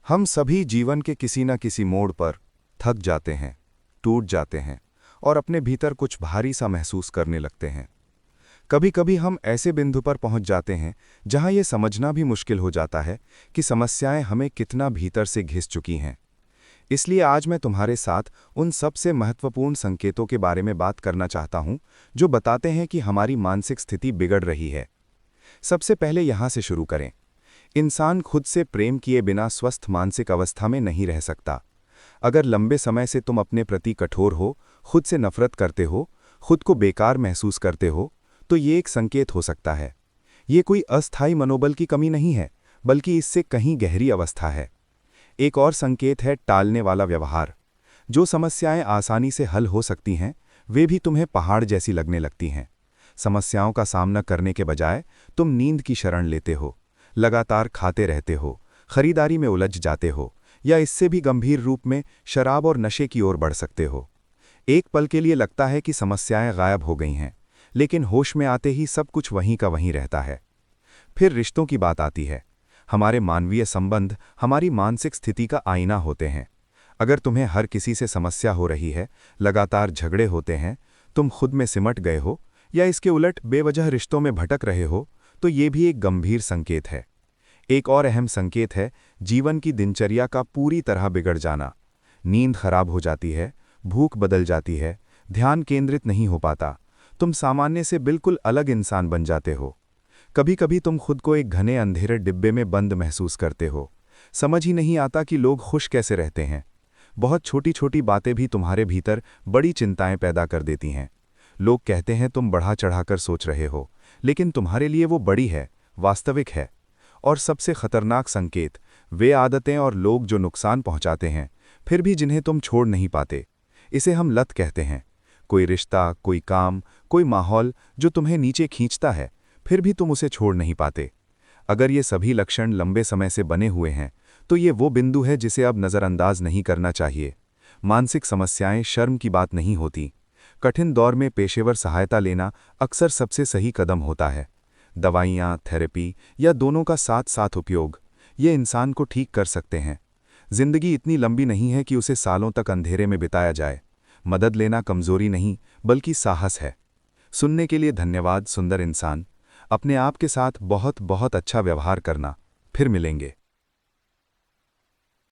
हम सभी जीवन के किसी न किसी मोड़ पर थक जाते हैं, टूट जाते हैं और अपने भीतर कुछ भारी सा महसूस करने लगते हैं। कभी-कभी हम ऐसे बिंदु पर पहुंच जाते हैं जहां यह समझना भी मुश्किल हो जाता है कि समस्याएं हमें कितना भीतर से घिस चुकी हैं। इसलिए आज मैं तुम्हारे साथ उन सबसे महत्वपूर्ण संकेतों के बारे में बात करना चाहता हूं जो बताते हैं कि हमारी मानसिक स्थिति बिगड़ रही है। सबसे पहले यहां से शुरू करें। इंसान खुद से प्रेम किए बिना स्वस्थ मानसिक अवस्था में नहीं रह सकता। अगर लंबे समय से तुम अपने प्रति कठोर हो, खुद से नफरत करते हो, खुद को बेकार महसूस करते हो, तो ये एक संकेत हो सकता है। ये कोई अस्थायी मनोबल की कमी नहीं है, बल्कि इससे कहीं गहरी अवस्था है। एक और संकेत है टालने वाला व्यवहार। जो समस्याएं आसानी से हल हो सकती हैं, वे भी तुम्हें पहाड़ जैसी लगने लगती हैं। समस्याओं का सामना करने के बजाय तुम नींद की शरण लेते हो, लगातार खाते रहते हो, खरीदारी में उलझ जाते हो, या इससे भी गंभीर रूप में शराब और नशे की ओर बढ़ सकते हो। एक पल के लिए लगता है कि समस्याएं गायब हो गई हैं, लेकिन होश में आते ही सब कुछ वहीं का वहीं रहता है। फिर रिश्तों की बात आती है। हमारे मानवीय संबंध हमारी मानसिक स्थिति का आईना होते हैं। अगर तुम्हें हर किसी से समस्या हो रही है, लगातार झगड़े होते हैं, तुम खुद में सिमट गए हो, या इसके उलट बेवजह रिश्तों में भटक रहे हो, तो ये भी एक गंभीर संकेत है। एक और अहम संकेत है जीवन की दिनचर्या का पूरी तरह बिगड़ जाना। नींद खराब हो जाती है, भूख बदल जाती है, ध्यान केंद्रित नहीं हो पाता, तुम सामान्य से बिल्कुल अलग इंसान बन जाते हो। कभी-कभी तुम खुद को एक घने अंधेरे डिब्बे में बंद महसूस करते हो। समझ ही नहीं आता कि लोग खुश कैसे रहते हैं। बहुत छोटी-छोटी बातें भी तुम्हारे भीतर बड़ी चिंताएं पैदा कर देती हैं। लोग कहते हैं तुम बढ़ा चढ़ाकर सोच रहे हो, लेकिन तुम्हारे लिए वो बड़ी है, वास्तविक है। और सबसे खतरनाक संकेत, वे आदतें और लोग जो नुकसान पहुंचाते हैं, फिर भी जिन्हें तुम छोड़ नहीं पाते। इसे हम लत कहते हैं। कोई रिश्ता, कोई काम, कोई माहौल जो तुम्हें नीचे खींचता है, फिर भी तुम उसे छोड़ नहीं पाते। अगर ये सभी लक्षण लंबे समय से बने हुए हैं, तो ये वो बिंदु है जिसे अब नज़रअंदाज नहीं करना चाहिए। मानसिक समस्याएं शर्म की बात नहीं होती। कठिन दौर में पेशेवर सहायता लेना अक्सर सबसे सही कदम होता है। दवाइयाँ, थेरेपी या दोनों का साथ-साथ उपयोग, ये इंसान को ठीक कर सकते हैं। जिंदगी इतनी लंबी नहीं है कि उसे सालों तक अंधेरे में बिताया जाए। मदद लेना कमजोरी नहीं, बल्कि साहस है। सुनने के लिए धन्यवाद सुंदर इंसान। अपने आप के साथ बहुत बहुत अच्छा व्यवहार करना। फिर मिलेंगे।